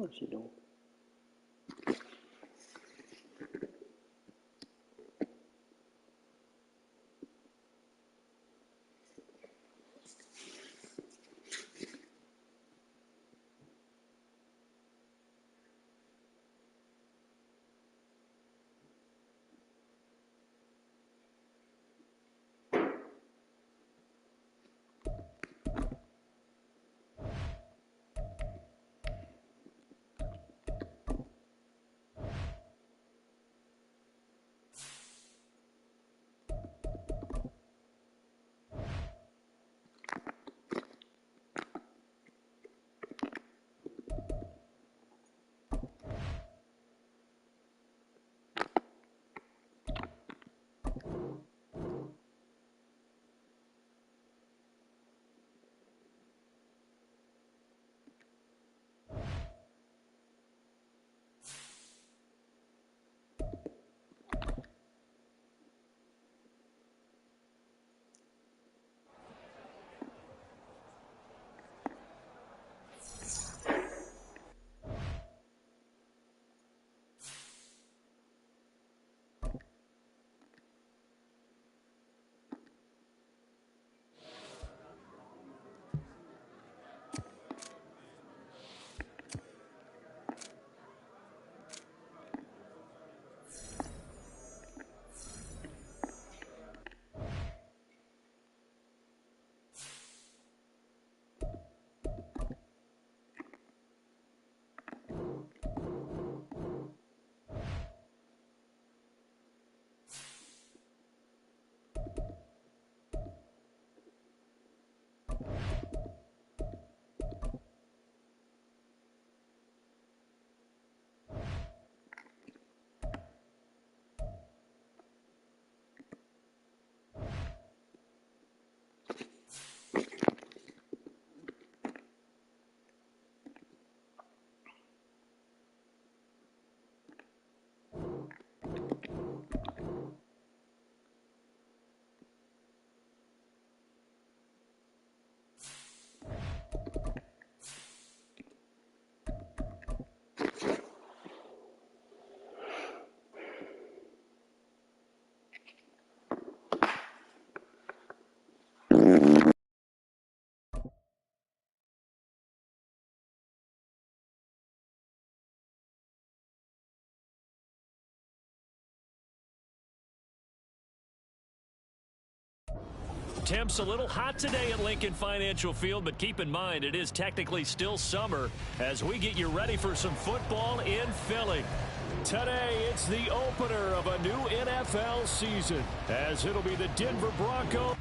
là, sinon. Temps a little hot today at Lincoln Financial Field, but keep in mind it is technically still summer as we get you ready for some football in Philly. Today, it's the opener of a new NFL season as it'll be the Denver Broncos.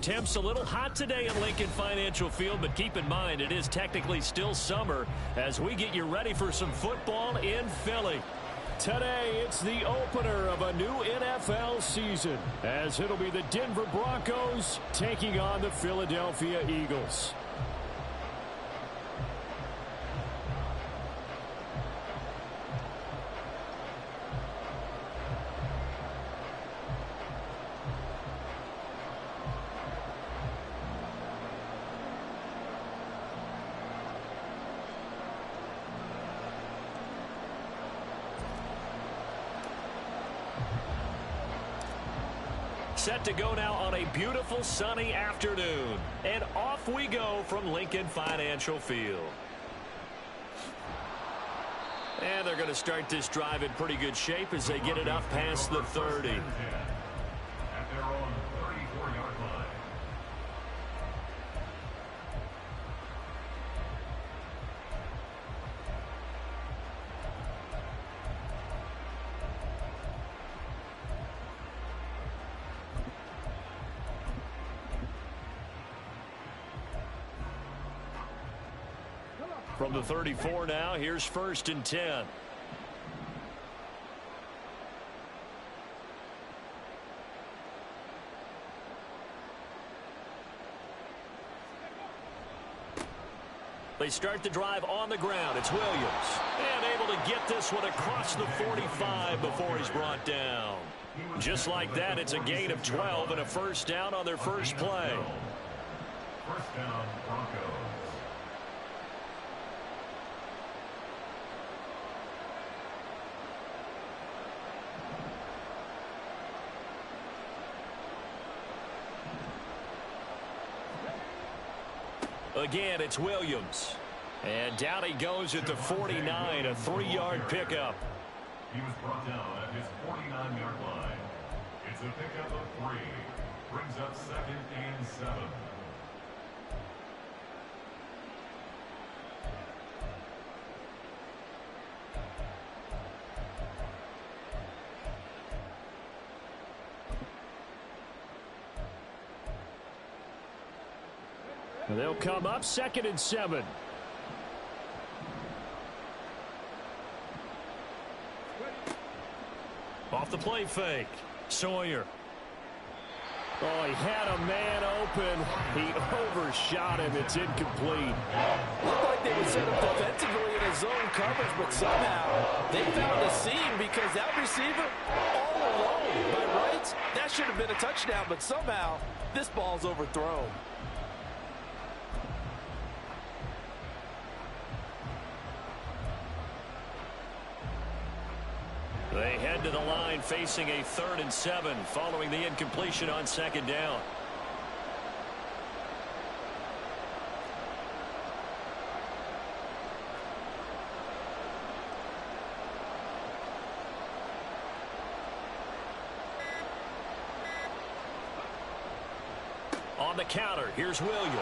Temps a little hot today at Lincoln Financial Field, but keep in mind it is technically still summer as we get you ready for some football in Philly. Today, it's the opener of a new NFL season as it'll be the Denver Broncos taking on the Philadelphia Eagles. Set to go now on a beautiful sunny afternoon. And off we go from Lincoln Financial Field. And they're going to start this drive in pretty good shape as they get it up past the 30. At their own 34-yard line. From the 34 now, here's 1st and 10. They start the drive on the ground. It's Williams. And able to get this one across the 45 before he's brought down. Just like that, it's a gain of 12 and a first down on their first play. First down, Broncos. Again, it's Williams. And down he goes at the 49, a 3-yard pickup. He was brought down at his 49-yard line. It's a pickup of 3. Brings up 2nd and 7. And they'll come up 2nd and 7. Off the play fake. Sawyer. Oh, he had a man open. He overshot him. It's incomplete. Looked like they were set up defensively in a zone coverage, but somehow they found a seam because that receiver all alone. By rights, that should have been a touchdown, but somehow this ball's overthrown. They head to the line facing a 3rd and 7 following the incompletion on 2nd down. On the counter, here's Williams.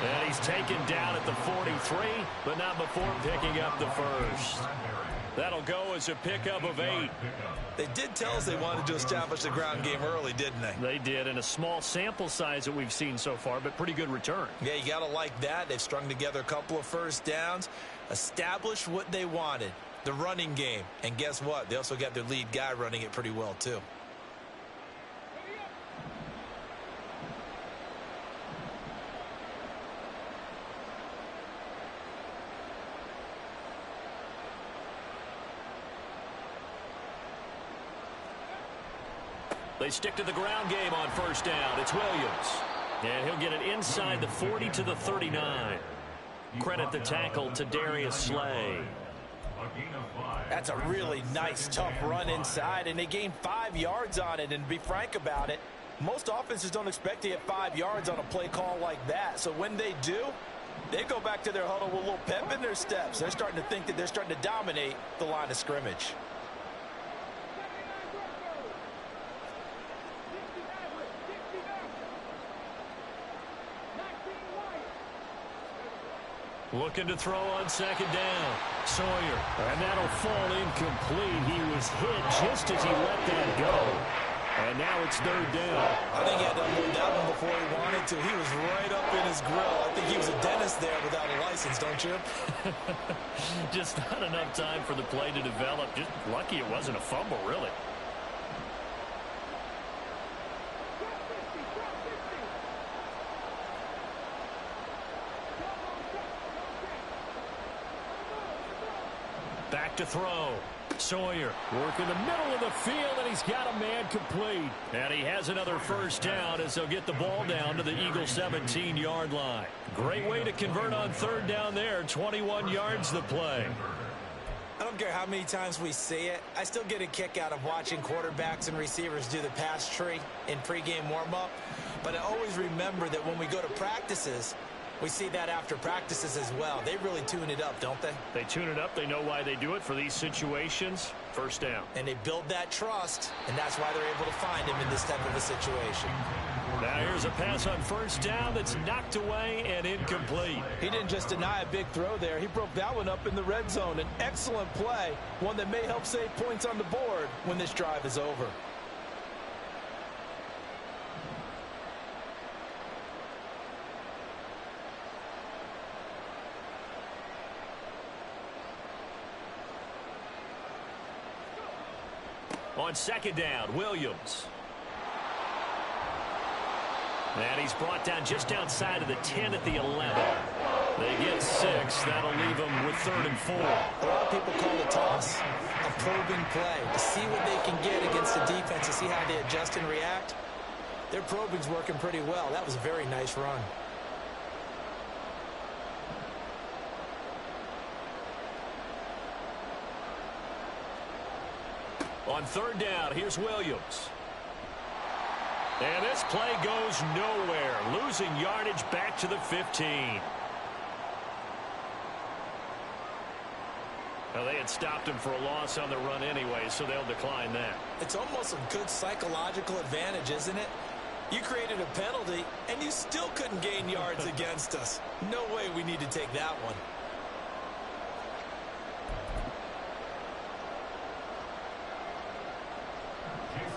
And he's taken down at the 43, but not before picking up the first. That'll go as a pickup of 8. They did tell us they wanted to establish the ground game early, didn't they? They did, in a small sample size that we've seen so far, but pretty good return. Yeah, you got to like that. They've strung together a couple of first downs, established what they wanted, the running game. And guess what? They also got their lead guy running it pretty well, too. They stick to the ground game on 1st down. It's Williams. And he'll get it inside the 40 to the 39. Credit the tackle to Darius Slay. That's a really nice, tough run inside, and they gained 5 yards on it. And to be frank about it, most offenses don't expect to get 5 yards on a play call like that. So when they do, they go back to their huddle with a little pep in their steps. They're starting to think that they're starting to dominate the line of scrimmage. Looking to throw on 2nd down. Sawyer. And that'll fall incomplete. He was hit just as he let that go. And now it's 3rd down. I think he had to unload that one before he wanted to. He was right up in his grill. I think he was a dentist there without a license, don't you? Just not enough time for the play to develop. Just lucky it wasn't a fumble, really. Back to throw. Sawyer working the middle of the field, and he's got a man complete. And he has another first down as they'll get the ball down to the Eagles' 17-yard line. Great way to convert on 3rd down there. 21 yards the play. I don't care how many times we see it. I still get a kick out of watching quarterbacks and receivers do the pass tree in pregame warm-up. But I always remember that when we go to practices, we see that after practices as well. They really tune it up, don't they? They tune it up. They know why they do it for these situations. First down. And they build that trust, and that's why they're able to find him in this type of a situation. Now here's a pass on first down that's knocked away and incomplete. He didn't just deny a big throw there. He broke that one up in the red zone. An excellent play, one that may help save points on the board when this drive is over. On second down, Williams. And he's brought down just outside of the 10 at the 11. They get 6. That'll leave them with 3rd and 4. A lot of people call the toss a probing play to see what they can get against the defense, to see how they adjust and react. Their probing's working pretty well. That was a very nice run. On third down, here's Williams. And this play goes nowhere, losing yardage back to the 15. Well, they had stopped him for a loss on the run anyway, so they'll decline that. It's almost a good psychological advantage, isn't it? You created a penalty, and you still couldn't gain yards against us. No way we need to take that one.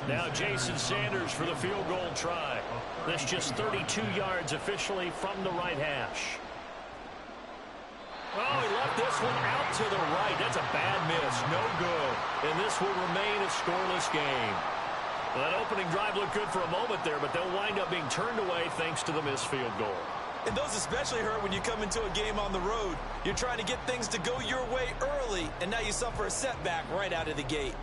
Now Jason Sanders for the field goal try. That's just 32 yards officially from the right hash. Oh, he left this one out to the right. That's a bad miss. No good. And this will remain a scoreless game. Well, that opening drive looked good for a moment there, but they'll wind up being turned away thanks to the missed field goal. And those especially hurt when you come into a game on the road. You're trying to get things to go your way early, and now you suffer a setback right out of the gate.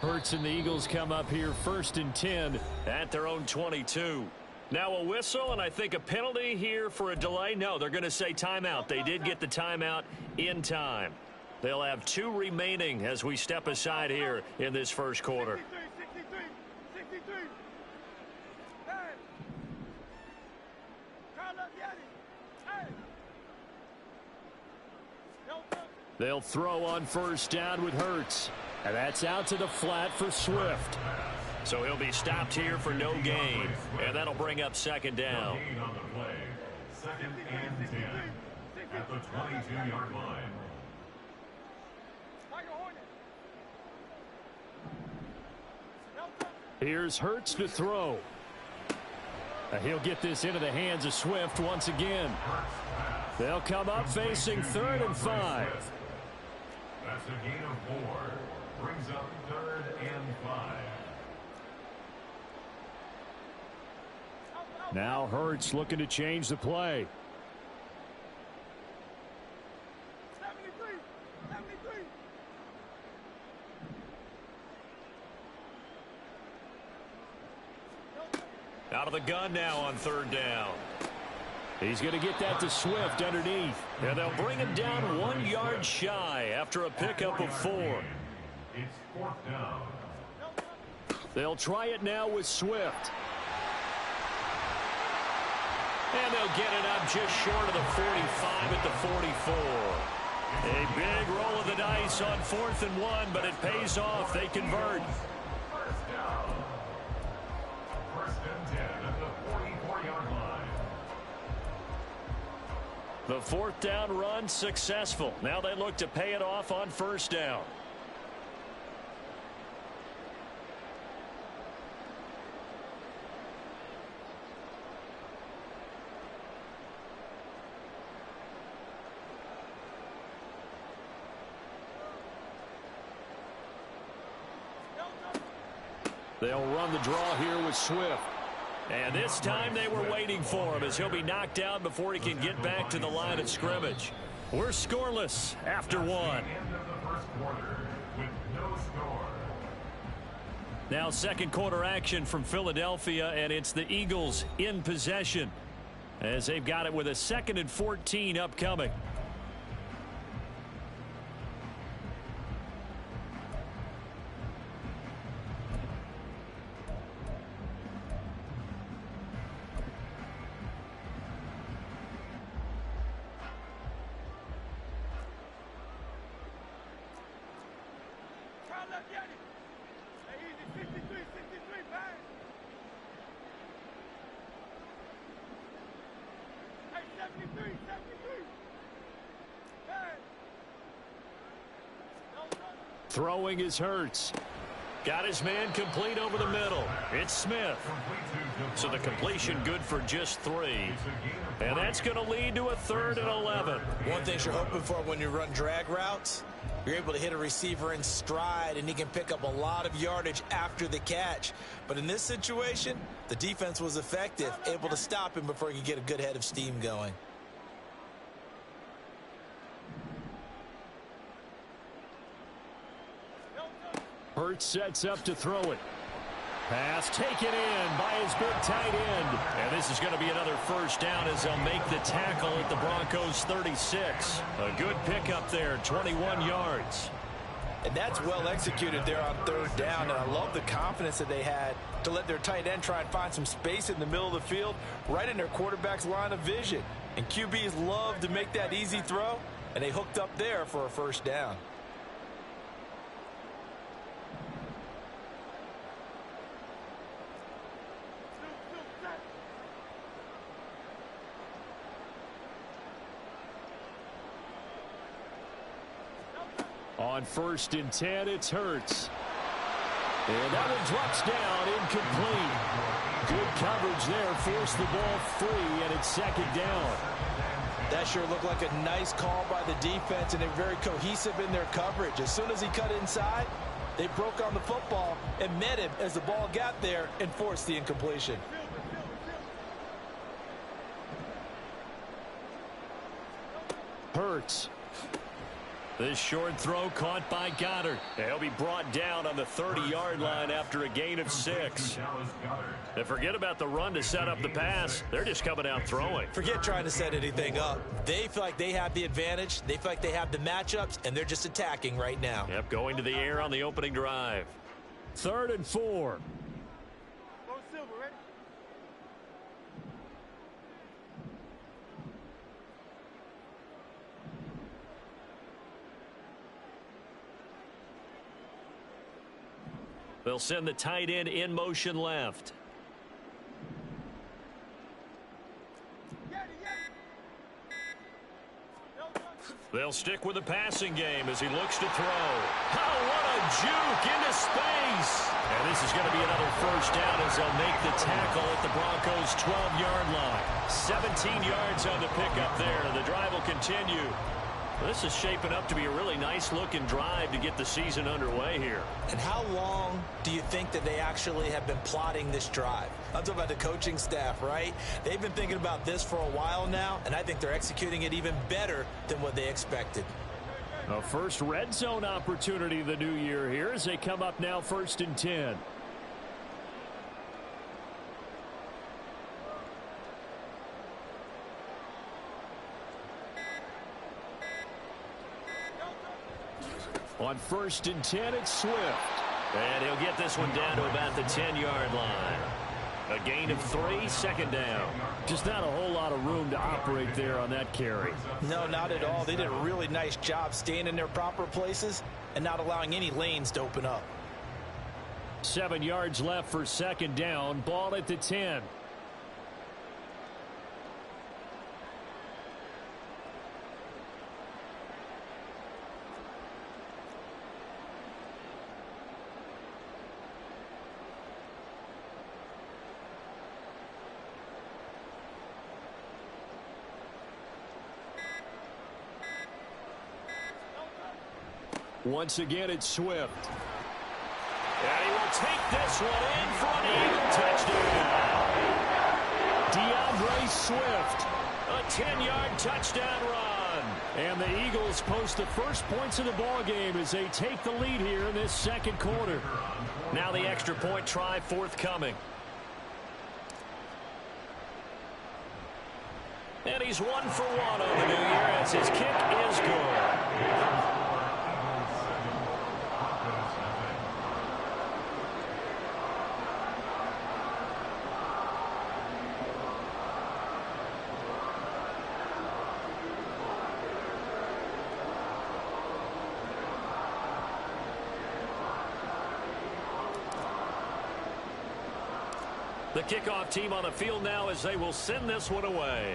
Hurts and the Eagles come up here 1st and 10 at their own 22. Now a whistle and I think a penalty here for a delay. No, they're going to say timeout. They did get the timeout in time. They'll have 2 remaining as we step aside here in this first quarter. They'll throw on first down with Hurts. And that's out to the flat for Swift. So he'll be stopped here for no gain. And that'll bring up second down. On the play. 2nd and 10 at the 22-yard line. Here's Hurts to throw. He'll get this into the hands of Swift once again. They'll come up facing 3rd and 5. That's a gain of 4. Brings up 3rd and 5. Now Hurts looking to change the play. Out of the gun now on 3rd down. He's going to get that to Swift underneath. And they'll bring him down 1 yard shy after a pickup of 4. It's 4th down. They'll try it now with Swift. And they'll get it up just short of the 45 at the 44. A big roll of the dice on 4th and 1, but it pays off. They convert. First down. 1st and 10 at the 44-yard line. The 4th down run successful. Now they look to pay it off on first down. They'll run the draw here with Swift. And this time they were waiting for him as he'll be knocked down before he can get back to the line of scrimmage. We're scoreless after one. Now second quarter action from Philadelphia, and it's the Eagles in possession as they've got it with a 2nd and 14 upcoming. Throwing is Hurts. Got his man complete over the middle. It's Smith. So the completion good for just 3. And that's going to lead to a 3rd and 11. One thing you're hoping for when you run drag routes, you're able to hit a receiver in stride, and he can pick up a lot of yardage after the catch. But in this situation, the defense was effective, able to stop him before he could get a good head of steam going. Hurts sets up to throw it. Pass taken in by his big tight end. And this is going to be another first down as they'll make the tackle at the Broncos 36. A good pickup there, 21 yards. And that's well executed there on 3rd down. And I love the confidence that they had to let their tight end try and find some space in the middle of the field, right in their quarterback's line of vision. And QBs love to make that easy throw, and they hooked up there for a first down. On 1st and 10, it's Hurts. And that one drops down, incomplete. Good coverage there, forced the ball free, and it's 2nd down. That sure looked like a nice call by the defense, and they're very cohesive in their coverage. As soon as he cut inside, they broke on the football and met him as the ball got there and forced the incompletion. Hurts. This short throw caught by Goddard. He'll be brought down on the 30-yard line after a gain of 6. And forget about the run to set up the pass. They're just coming out throwing. Forget trying to set anything up. They feel like they have the advantage. They feel like they have the matchups, and they're just attacking right now. Yep, going to the air on the opening drive. 3rd and 4. They'll send the tight end in motion left. They'll stick with the passing game as he looks to throw. Oh, what a juke into space. And this is going to be another first down as they'll make the tackle at the Broncos' 12-yard line. 17 yards on the pickup there. The drive will continue. This is shaping up to be a really nice-looking drive to get the season underway here. And how long do you think that they actually have been plotting this drive? I'm talking about the coaching staff, right? They've been thinking about this for a while now, and I think they're executing it even better than what they expected. A first red zone opportunity the new year here as they come up now 1st and 10. On 1st and 10, it's Swift. And he'll get this one down to about the 10-yard line. A gain of 3, 2nd down. Just not a whole lot of room to operate there on that carry. No, not at all. They did a really nice job staying in their proper places and not allowing any lanes to open up. 7 yards left for 2nd down. Ball at the 10. Once again, it's Swift. And he will take this one in for an Eagle touchdown. DeAndre Swift, a 10-yard touchdown run. And the Eagles post the first points of the ball game as they take the lead here in this second quarter. Now the extra point try forthcoming. And he's 1 for 1 on the new year as his kick is good. The kickoff team on the field now as they will send this one away.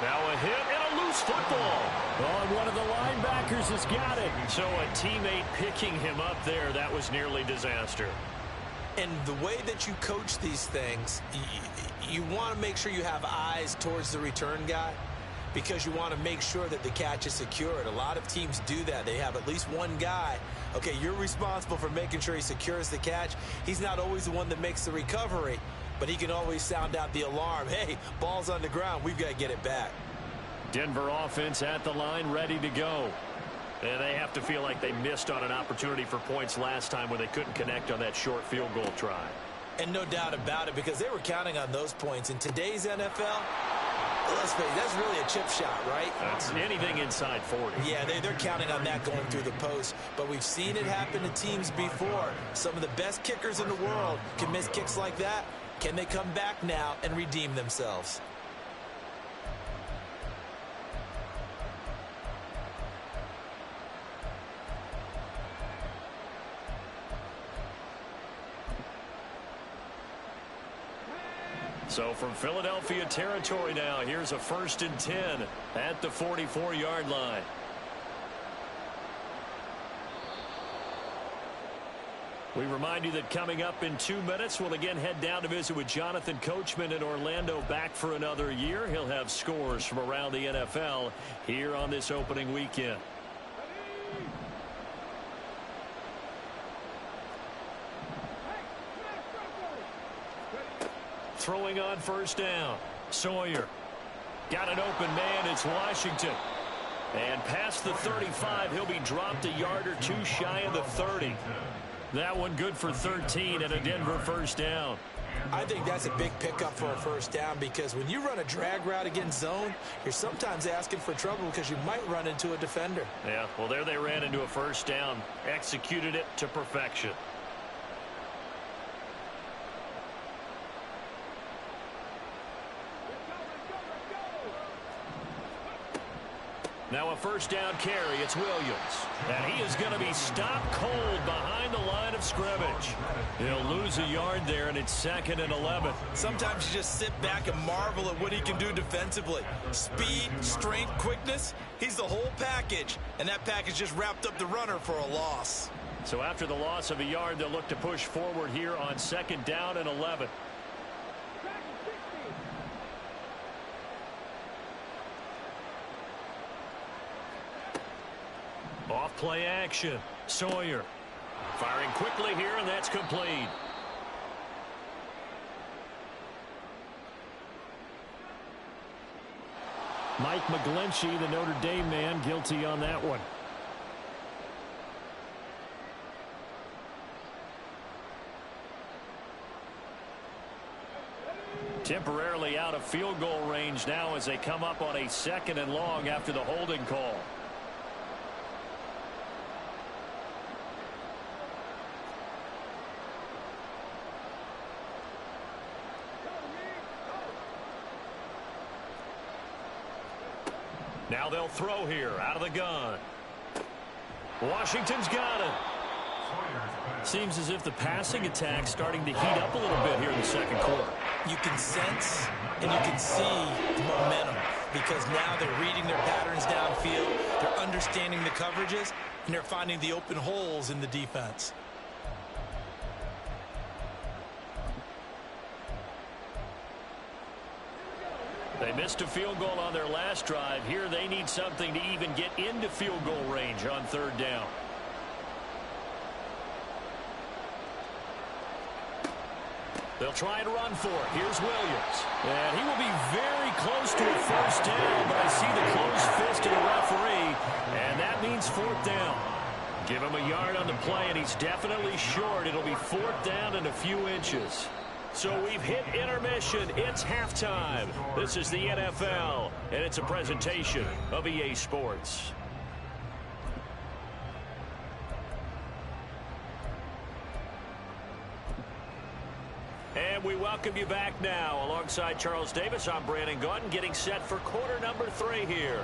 Now a hit and a loose football. Oh, one of the linebackers has got it. So a teammate picking him up there, that was nearly disaster. And the way that you coach these things, you want to make sure you have eyes towards the return guy, because you want to make sure that the catch is secured. A lot of teams do that. They have at least one guy. Okay, you're responsible for making sure he secures the catch. He's not always the one that makes the recovery, but he can always sound out the alarm. Hey, ball's on the ground. We've got to get it back. Denver offense at the line, ready to go. And they have to feel like they missed on an opportunity for points last time when they couldn't connect on that short field goal try. And no doubt about it, because they were counting on those points. In today's NFL, let's face it, that's really a chip shot, right? That's anything inside 40. Yeah, they're counting on that going through the post. But we've seen it happen to teams before. Some of the best kickers in the world can miss kicks like that. Can they come back now and redeem themselves? So from Philadelphia territory now, here's a 1st and 10 at the 44-yard line. We remind you that coming up in 2 minutes, we'll again head down to visit with Jonathan Coachman in Orlando, back for another year. He'll have scores from around the NFL here on this opening weekend. Throwing on 1st down. Sawyer. Got an open man. It's Washington. And past the 35, he'll be dropped a yard or two shy of the 30. That one good for 13 and a Denver 1st down. I think that's a big pickup for a 1st down, because when you run a drag route against zone, you're sometimes asking for trouble because you might run into a defender. Yeah, well, there they ran into a 1st down. Executed it to perfection. Now a 1st down carry. It's Williams. And he is going to be stopped cold behind the line of scrimmage. He'll lose a yard there, and it's 2nd and 11. Sometimes you just sit back and marvel at what he can do defensively. Speed, strength, quickness. He's the whole package. And that package just wrapped up the runner for a loss. So after the loss of a yard, they'll look to push forward here on 2nd down and 11. Off play action. Sawyer firing quickly here, and that's complete. Mike McGlinchey, the Notre Dame man, guilty on that one. Temporarily out of field goal range now as they come up on a 2nd and long after the holding call. Now they'll throw here out of the gun. Washington's got it. Seems as if the passing attack's starting to heat up a little bit here in the 2nd quarter. You can sense and you can see the momentum, because now they're reading their patterns downfield, they're understanding the coverages, and they're finding the open holes in the defense. They missed a field goal on their last drive. Here they need something to even get into field goal range on third down. They'll try and run for it. Here's Williams. And he will be very close to a first down, but I see the closed fist of the referee, and that means fourth down. Give him a yard on the play, and he's definitely short. It'll be fourth down and a few inches. So we've hit intermission. It's halftime. This is the NFL, and it's a presentation of EA Sports. And we welcome you back now. Alongside Charles Davis, I'm Brandon Gaudin, getting set for quarter number 3 here.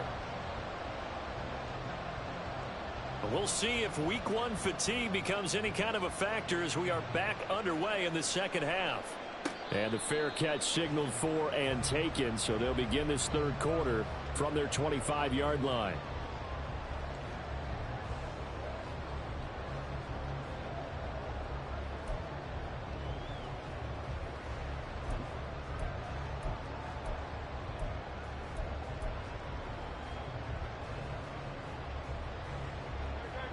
We'll see if week 1 fatigue becomes any kind of a factor as we are back underway in the second half. And the fair catch signaled for and taken, so they'll begin this third quarter from their 25-yard line.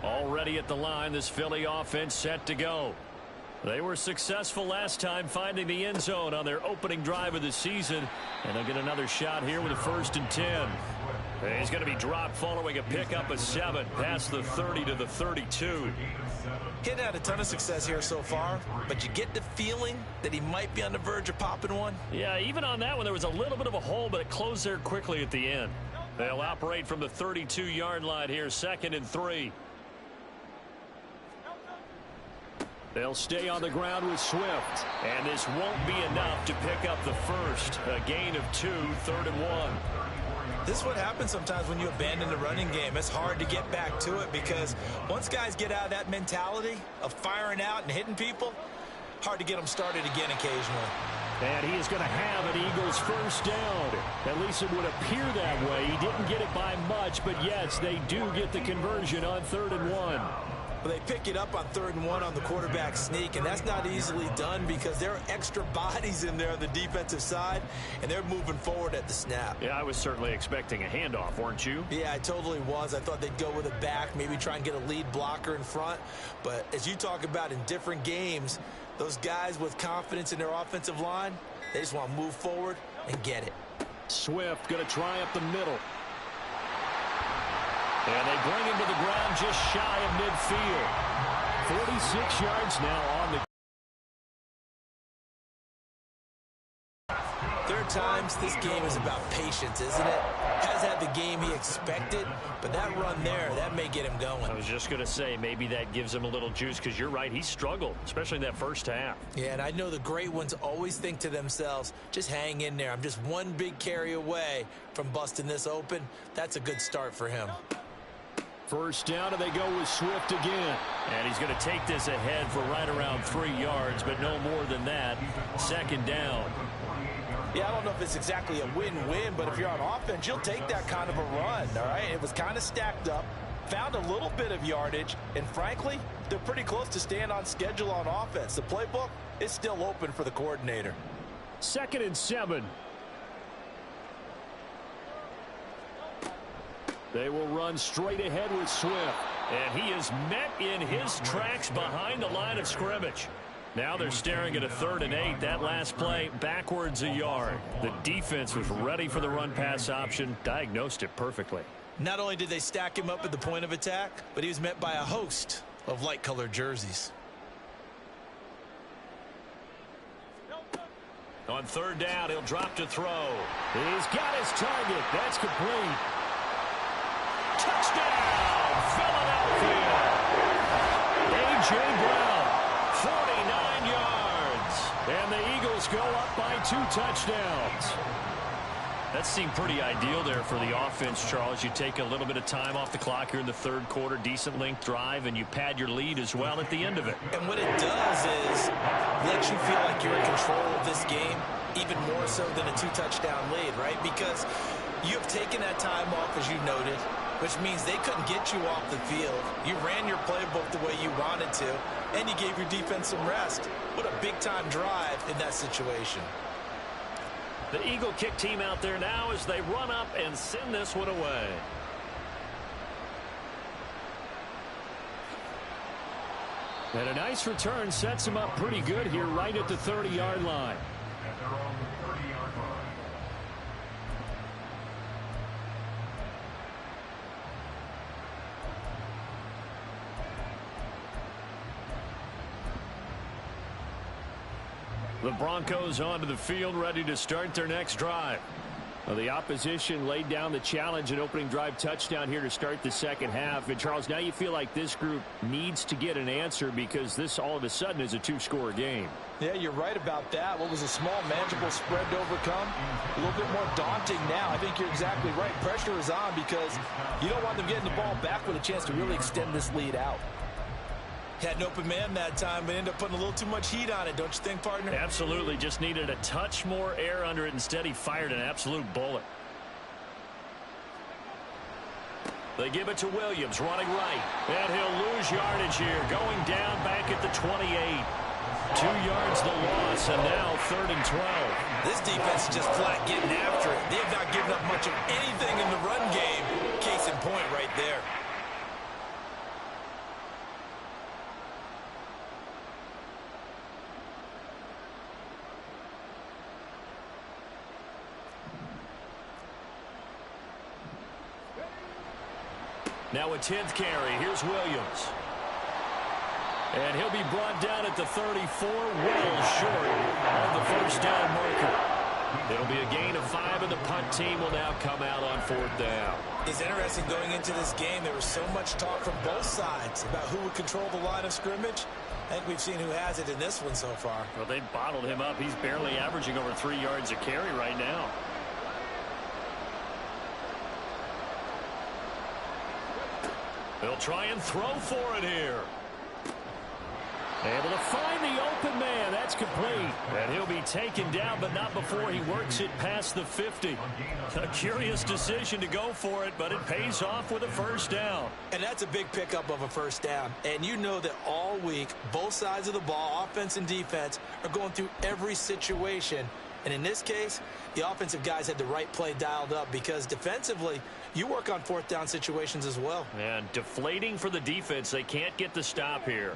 Already at the line, this Philly offense set to go. They were successful last time finding the end zone on their opening drive of the season, and they'll get another shot here with a 1st and 10. He's going to be dropped following a pickup of 7 past the 30 to the 32. He's had a ton of success here so far, but you get the feeling that he might be on the verge of popping one. Yeah, even on that one, there was a little bit of a hole, but it closed there quickly at the end. They'll operate from the 32-yard line here, 2nd and 3. They'll stay on the ground with Swift, and this won't be enough to pick up the first. A gain of 2, 3rd and 1. This is what happens sometimes when you abandon the running game. It's hard to get back to it because once guys get out of that mentality of firing out and hitting people, hard to get them started again occasionally. And he is going to have an Eagles first down. At least it would appear that way. He didn't get it by much, but yes, they do get the conversion on 3rd and 1. Well, they pick it up on 3rd and 1 on the quarterback sneak, and that's not easily done because there are extra bodies in there on the defensive side, and they're moving forward at the snap. Yeah, I was certainly expecting a handoff, weren't you? Yeah, I totally was. I thought they'd go with a back, maybe try and get a lead blocker in front. But as you talk about in different games, those guys with confidence in their offensive line, they just want to move forward and get it. Swift going to try up the middle. And they bring him to the ground just shy of midfield. 46 yards now on the. There are times this game is about patience, isn't it? Has had the game he expected, but that run there, that may get him going. I was just going to say, maybe that gives him a little juice because you're right, he struggled, especially in that first half. Yeah, and I know the great ones always think to themselves, just hang in there. I'm just one big carry away from busting this open. That's a good start for him. First down, and they go with Swift again. And he's going to take this ahead for right around 3 yards, but no more than that. 2nd down. Yeah, I don't know if it's exactly a win-win, but if you're on offense, you'll take that kind of a run, all right? It was kind of stacked up, found a little bit of yardage, and frankly, they're pretty close to staying on schedule on offense. The playbook is still open for the coordinator. 2nd and 7. They will run straight ahead with Swift. And he is met in his tracks behind the line of scrimmage. Now they're staring at a 3rd and 8. That last play, backwards a yard. The defense was ready for the run-pass option, diagnosed it perfectly. Not only did they stack him up at the point of attack, but he was met by a host of light-colored jerseys. On 3rd down, he'll drop to throw. He's got his target. That's complete. Touchdown, Philadelphia. A.J. Brown, 49 yards. And the Eagles go up by 2 touchdowns. That seemed pretty ideal there for the offense, Charles. You take a little bit of time off the clock here in the 3rd quarter, decent length drive, and you pad your lead as well at the end of it. And what it does is let you feel like you're in control of this game, even more so than a 2-touchdown lead, right? Because you have taken that time off, as you noted, which means they couldn't get you off the field. You ran your playbook the way you wanted to, and you gave your defense some rest. What a big-time drive in that situation. The Eagle kick team out there now as they run up and send this one away. And a nice return sets him up pretty good here right at the 30-yard line. At their own 30-yard line. The Broncos onto the field, ready to start their next drive. Well, the opposition laid down the challenge and opening drive touchdown here to start the second half. And, Charles, now you feel like this group needs to get an answer because this all of a sudden is a two-score game. Yeah, you're right about that. What was a small, manageable spread to overcome, a little bit more daunting now. I think you're exactly right. Pressure is on because you don't want them getting the ball back with a chance to really extend this lead out. Had an open man that time, but ended up putting a little too much heat on it, don't you think, partner? Absolutely. Just needed a touch more air under it. Instead, he fired an absolute bullet. They give it to Williams, running right. And he'll lose yardage here, going down back at the 28. 2 yards the loss, and now 3rd and 12. This defense is just flat getting after it. They have not given up much of anything in the run game. Case in point right there. Now a 10th carry. Here's Williams. And he'll be brought down at the 34, well short of the first down marker. It'll be a gain of 5, and the punt team will now come out on 4th down. It's interesting going into this game. There was so much talk from both sides about who would control the line of scrimmage. I think we've seen who has it in this one so far. Well, they bottled him up. He's barely averaging over 3 yards a carry right now. They'll try and throw for it here. Able to find the open man. That's complete. And he'll be taken down, but not before he works it past the 50. A curious decision to go for it, but it pays off with a first down. And that's a big pickup of a first down. And you know that all week, both sides of the ball, offense and defense, are going through every situation. And in this case, the offensive guys had the right play dialed up because defensively, you work on 4th down situations as well. And deflating for the defense. They can't get the stop here.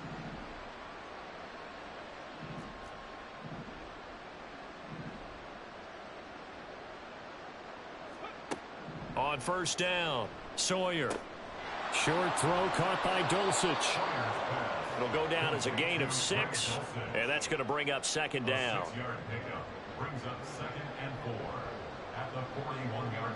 On first down, Sawyer. Short throw caught by Dulcich. It'll go down as a gain of 6, and that's going to bring up 2nd down. 6-yard pickup brings up 2nd and 4 at the 41-yard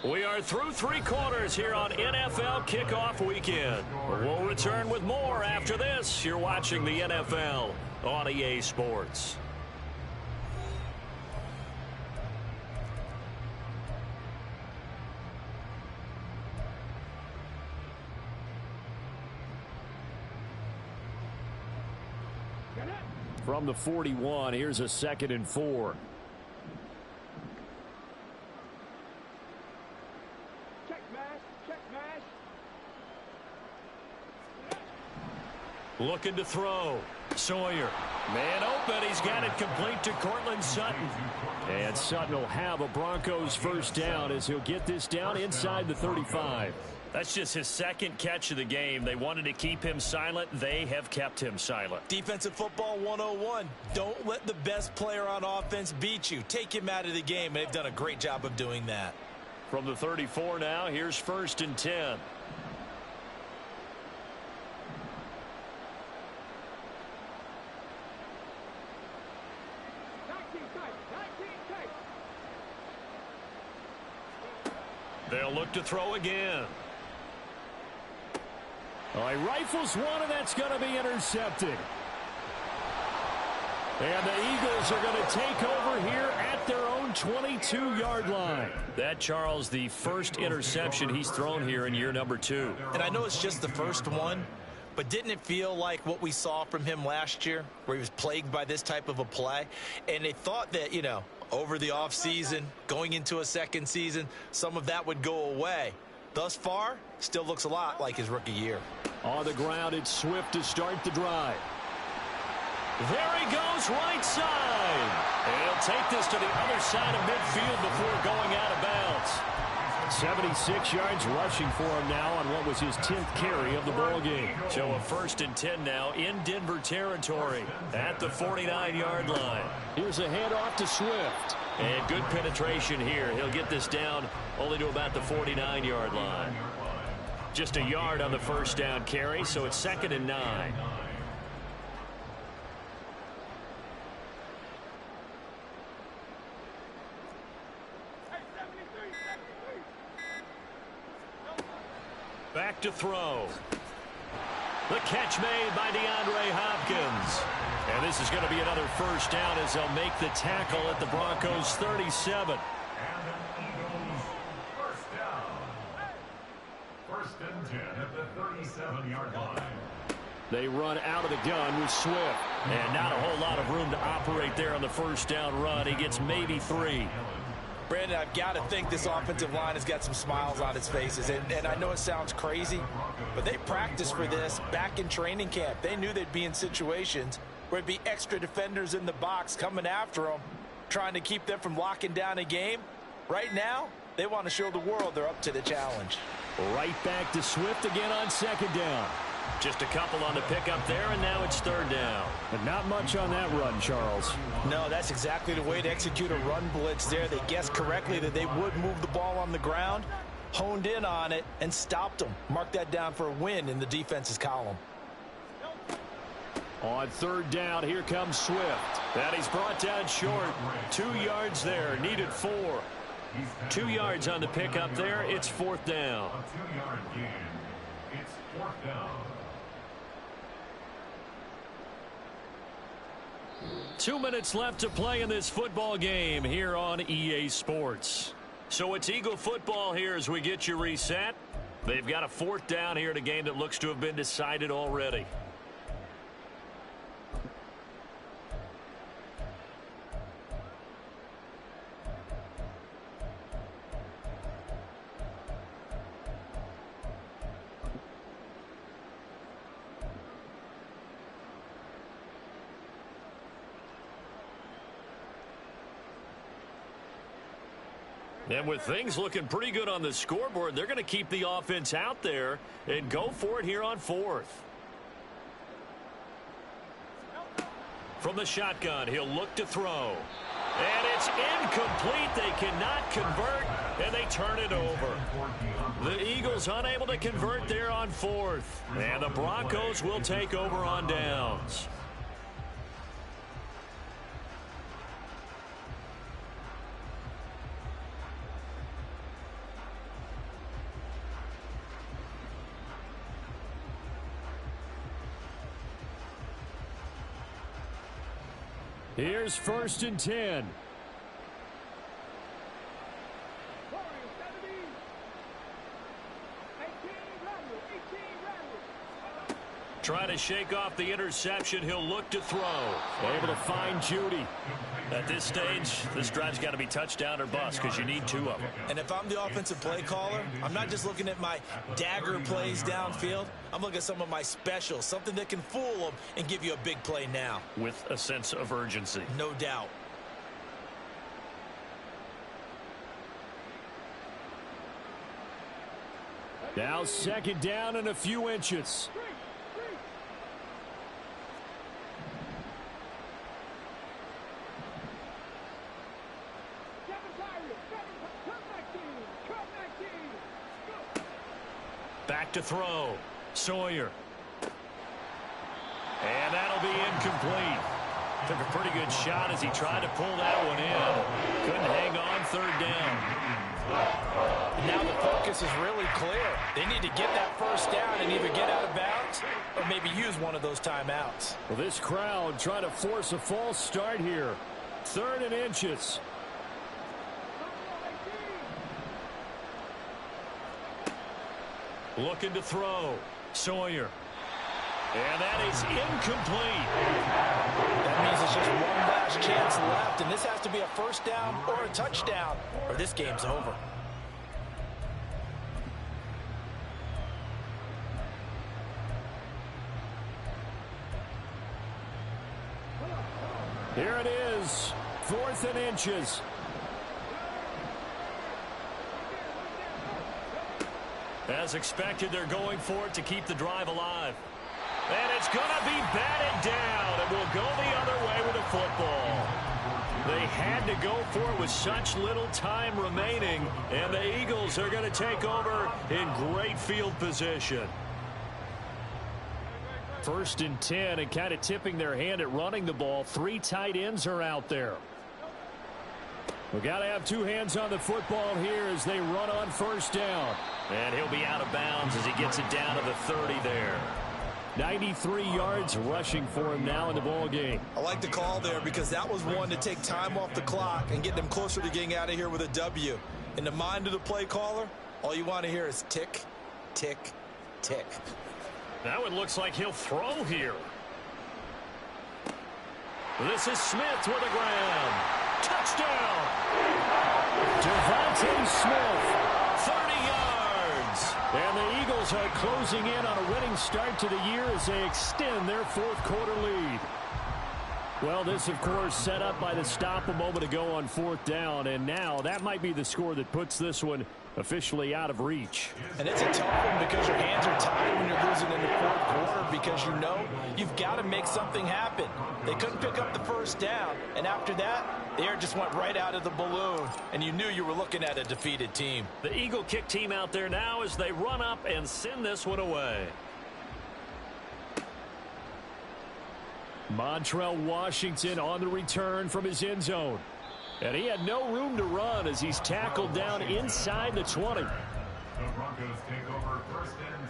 line. We are through 3 quarters here on NFL Kickoff Weekend. We'll return with more after this. You're watching the NFL on EA Sports. From the 41, here's a 2nd and 4. Check mash. Looking to throw. Sawyer. Man open. He's got it complete to Cortland Sutton. And Sutton will have a Broncos first down as he'll get this down inside the 35. That's just his 2nd catch of the game. They wanted to keep him silent. They have kept him silent. Defensive football 101. Don't let the best player on offense beat you. Take him out of the game, and they've done a great job of doing that. From the 34 now, here's 1st and 10. They'll look to throw again. Oh, he rifles one, and that's going to be intercepted. And the Eagles are going to take over here at their own 22-yard line. That, Charles, the first interception he's thrown here in year number 2. And I know it's just the first one, but didn't it feel like what we saw from him last year, where he was plagued by this type of a play? And they thought that, you know, over the offseason, going into a second season, some of that would go away. Thus far, still looks a lot like his rookie year. On the ground, it's Swift to start the drive. There he goes, right side. And he'll take this to the other side of midfield before going out of bounds. 76 yards rushing for him now on what was his 10th carry of the ball game. So a 1st and 10 now in Denver territory at the 49-yard line. Here's a handoff to Swift. And good penetration here. He'll get this down only to about the 49-yard line. Just a yard on the first down carry, so it's 2nd and 9. Back to throw. The catch made by DeAndre Hopkins. And this is going to be another first down as they'll make the tackle at the Broncos 37. And an Eagles first down. 1st and 10 at the 37-yard line. They run out of the gun with Swift. And not a whole lot of room to operate there on the first down run. He gets maybe 3. Brandon, I've got to think this offensive line has got some smiles on its faces. And I know it sounds crazy, but they practiced for this back in training camp. They knew they'd be in situations where it'd be extra defenders in the box coming after them, trying to keep them from locking down a game. Right now, they want to show the world they're up to the challenge. Right back to Swift again on 2nd down. Just a couple on the pickup there, and now it's 3rd down. But not much on that run, Charles. No, that's exactly the way to execute a run blitz there. They guessed correctly that they would move the ball on the ground, honed in on it, and stopped them. Mark that down for a win in the defense's column. On 3rd down, here comes Swift. And he's brought down short. 2 yards there, needed 4. 2 yards on the pickup there, it's 4th down. A 2-yard gain. It's 4th down. 2 minutes left to play in this football game here on EA Sports. So it's Eagle football here as we get you reset. They've got a 4th down here in a game that looks to have been decided already. And with things looking pretty good on the scoreboard, they're going to keep the offense out there and go for it here on 4th. From the shotgun, he'll look to throw. And it's incomplete. They cannot convert, and they turn it over. The Eagles unable to convert there on 4th. And the Broncos will take over on downs. Here's 1st and 10. Try to shake off the interception. He'll look to throw. Able to find Judy. At this stage, this drive's got to be touchdown or bust because you need 2 of them. And if I'm the offensive play caller, I'm not just looking at my dagger plays downfield. I'm looking at some of my specials, something that can fool them and give you a big play now. With a sense of urgency. No doubt. Now 2nd down and a few inches. Back to throw. Sawyer. And that'll be incomplete. Took a pretty good shot as he tried to pull that one in. Couldn't hang on 3rd down. Now the focus is really clear. They need to get that first down and either get out of bounds or maybe use one of those timeouts. Well, this crowd trying to force a false start here. 3rd and inches. Looking to throw. Sawyer. And that is incomplete. That means it's just one last chance left, and this has to be a first down or a touchdown, or this game's over. Here it is, 4th and inches. As expected, they're going for it to keep the drive alive. And it's going to be batted down, and will go the other way with the football. They had to go for it with such little time remaining, and the Eagles are going to take over in great field position. 1st and 10, and kind of tipping their hand at running the ball. 3 tight ends are out there. We've got to have 2 hands on the football here as they run on 1st down. And he'll be out of bounds as he gets it down to the 30 there. 93 yards rushing for him now in the ball game. I like the call there because that was one to take time off the clock and get them closer to getting out of here with a W. In the mind of the play caller, all you want to hear is tick, tick, tick. Now it looks like he'll throw here. This is Smith with the ground. Touchdown! Devontae Smith, 30 yards. And the Eagles are closing in on a winning start to the year as they extend their 4th quarter lead. Well, this, of course, set up by the stop a moment ago on 4th down, and now that might be the score that puts this one officially out of reach. And it's a tough one because your hands are tied when you're losing in the 4th quarter because you know you've got to make something happen. They couldn't pick up the 1st down, and after that, the air just went right out of the balloon, and you knew you were looking at a defeated team. The Eagle kick team out there now as they run up and send this one away. Montrell Washington on the return from his end zone. And he had no room to run as he's tackled down inside the 20. The Broncos take over 1st and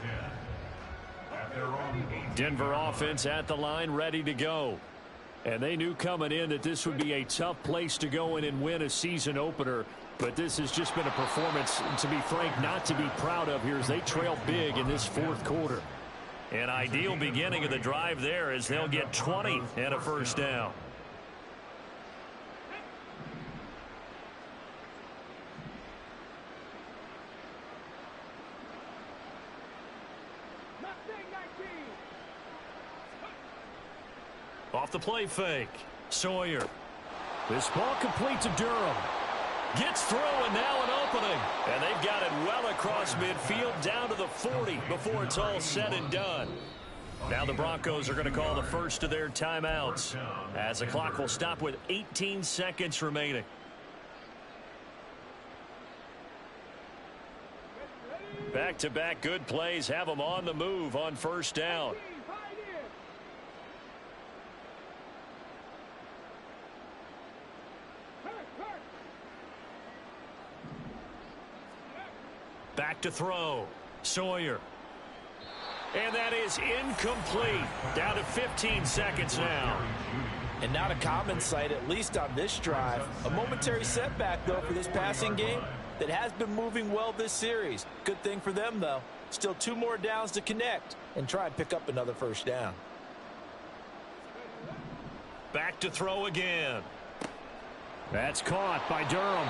10. At their own 18. Denver offense at the line, ready to go. And they knew coming in that this would be a tough place to go in and win a season opener. But this has just been a performance, to be frank, not to be proud of here as they trail big in this 4th quarter. An ideal beginning of the drive there as they'll get 20 and a 1st down. Off the play fake. Sawyer. This ball complete to Durham. Gets through and now an opening. And they've got it well across midfield down to the 40 before it's all said and done. Now the Broncos are going to call the first of their timeouts as the clock will stop with 18 seconds remaining. Back-to-back good plays have them on the move on 1st down. Back to throw. Sawyer. And that is incomplete. Down to 15 seconds now. And not a common sight, at least on this drive. A momentary setback, though, for this passing game that has been moving well this series. Good thing for them, though. Still 2 more downs to connect and try and pick up another 1st down. Back to throw again. That's caught by Durham.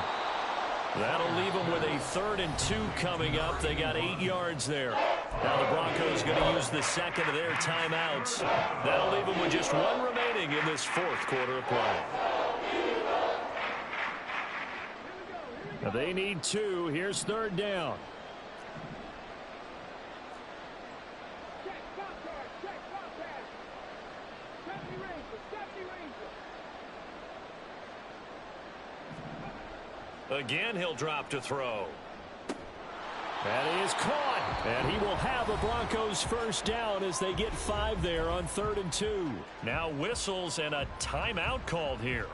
That'll leave them with a 3rd and 2 coming up. They got 8 yards there. Now the Broncos going to use the second of their timeouts. That'll leave them with just 1 remaining in this 4th quarter of play. Now they need 2. Here's 3rd down. Again, he'll drop to throw. That is caught. And he will have a Broncos 1st down as they get 5 there on 3rd and 2. Now whistles and a timeout called here.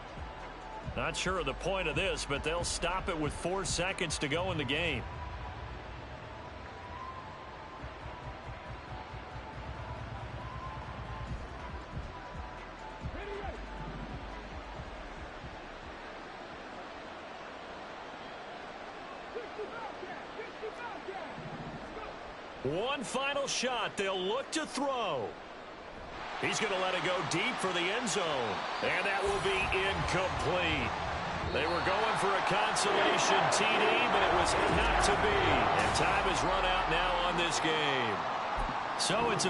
Not sure of the point of this, but they'll stop it with 4 seconds to go in the game. One final shot. They'll look to throw. He's going to let it go deep for the end zone. And that will be incomplete. They were going for a consolation TD, but it was not to be. And time has run out now on this game. So it's a